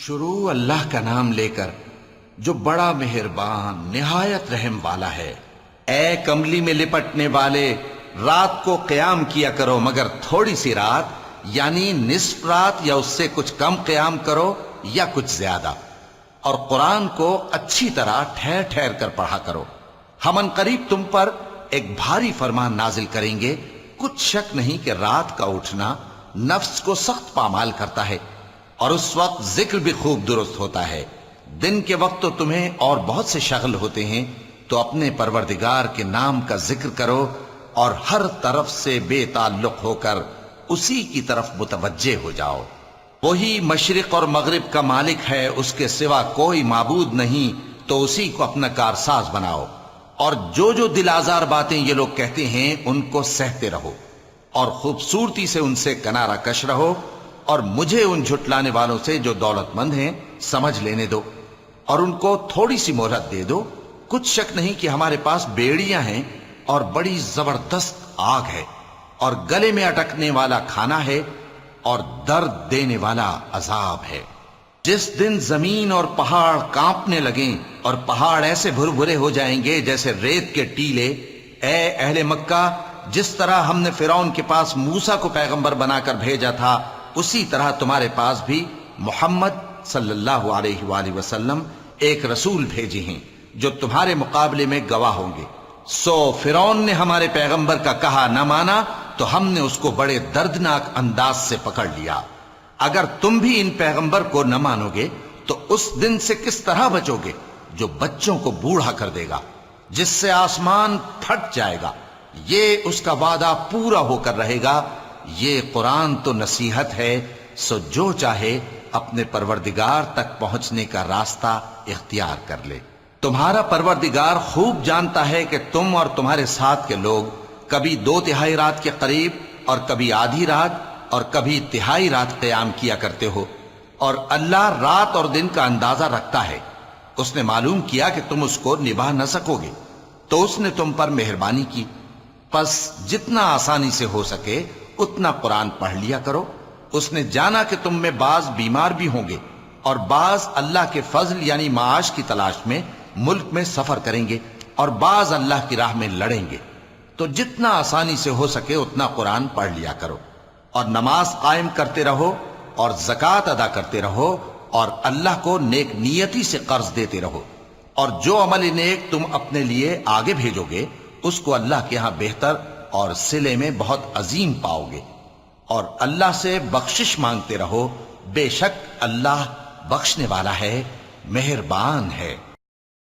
شروع اللہ کا نام لے کر جو بڑا مہربان نہایت رحم والا ہے۔ اے کملی میں لپٹنے والے، رات کو قیام کیا کرو مگر تھوڑی سی رات، یعنی نصف رات یا اس سے کچھ کم قیام کرو یا کچھ زیادہ، اور قرآن کو اچھی طرح ٹھہر ٹھہر کر پڑھا کرو۔ ہم ان قریب تم پر ایک بھاری فرمان نازل کریں گے۔ کچھ شک نہیں کہ رات کا اٹھنا نفس کو سخت پامال کرتا ہے، اور اس وقت ذکر بھی خوب درست ہوتا ہے۔ دن کے وقت تو تمہیں اور بہت سے شغل ہوتے ہیں، تو اپنے پروردگار کے نام کا ذکر کرو اور ہر طرف سے بے تعلق ہو کر اسی کی طرف متوجہ ہو جاؤ۔ وہی مشرق اور مغرب کا مالک ہے، اس کے سوا کوئی معبود نہیں، تو اسی کو اپنا کارساز بناؤ۔ اور جو دل آزار باتیں یہ لوگ کہتے ہیں ان کو سہتے رہو، اور خوبصورتی سے ان سے کنارہ کش رہو، اور مجھے ان جھٹلانے والوں سے جو دولت مند ہیں سمجھ لینے دو، اور ان کو تھوڑی سی مہلت دے دو۔ کچھ شک نہیں کہ ہمارے پاس بیڑیاں ہیں اور بڑی زبردست آگ ہے، اور گلے میں اٹکنے والا کھانا ہے، اور درد دینے والا عذاب ہے۔ جس دن زمین اور پہاڑ کانپنے لگیں اور پہاڑ ایسے بھربھرے ہو جائیں گے جیسے ریت کے ٹیلے، اے اہل مکہ، جس طرح ہم نے فرعون کے پاس موسیٰ کو پیغمبر بنا کر بھیجا تھا، اسی طرح تمہارے پاس بھی محمد صلی اللہ علیہ وآلہ وسلم ایک رسول بھیجے ہیں جو تمہارے مقابلے میں گواہ ہوں گے۔ سو فرعون نے ہمارے پیغمبر کا کہا نہ مانا تو ہم نے اس کو بڑے دردناک انداز سے پکڑ لیا۔ اگر تم بھی ان پیغمبر کو نہ مانو گے تو اس دن سے کس طرح بچو گے جو بچوں کو بوڑھا کر دے گا، جس سے آسمان پھٹ جائے گا۔ یہ اس کا وعدہ پورا ہو کر رہے گا۔ یہ قرآن تو نصیحت ہے، سو جو چاہے اپنے پروردگار تک پہنچنے کا راستہ اختیار کر لے۔ تمہارا پروردگار خوب جانتا ہے کہ تم اور تمہارے ساتھ کے لوگ کبھی 2/3 رات کے قریب اور کبھی آدھی رات اور کبھی تہائی رات قیام کیا کرتے ہو، اور اللہ رات اور دن کا اندازہ رکھتا ہے۔ اس نے معلوم کیا کہ تم اس کو نبھا نہ سکو گے، تو اس نے تم پر مہربانی کی، پس جتنا آسانی سے ہو سکے اتنا قرآن پڑھ لیا کرو۔ اس نے جانا کہ تم میں بعض بیمار بھی ہوں گے، اور بعض اللہ کے فضل یعنی معاش کی تلاش میں ملک میں سفر کریں گے، اور بعض اللہ کی راہ میں لڑیں گے، تو جتنا آسانی سے ہو سکے اتنا قرآن پڑھ لیا کرو، اور نماز قائم کرتے رہو، اور زکوٰۃ ادا کرتے رہو، اور اللہ کو نیک نیتی سے قرض دیتے رہو، اور جو عمل نیک تم اپنے لیے آگے بھیجو گے اس کو اللہ کے ہاں بہتر اور صلے میں بہت عظیم پاؤ گے۔ اور اللہ سے بخشش مانگتے رہو، بے شک اللہ بخشنے والا ہے، مہربان ہے۔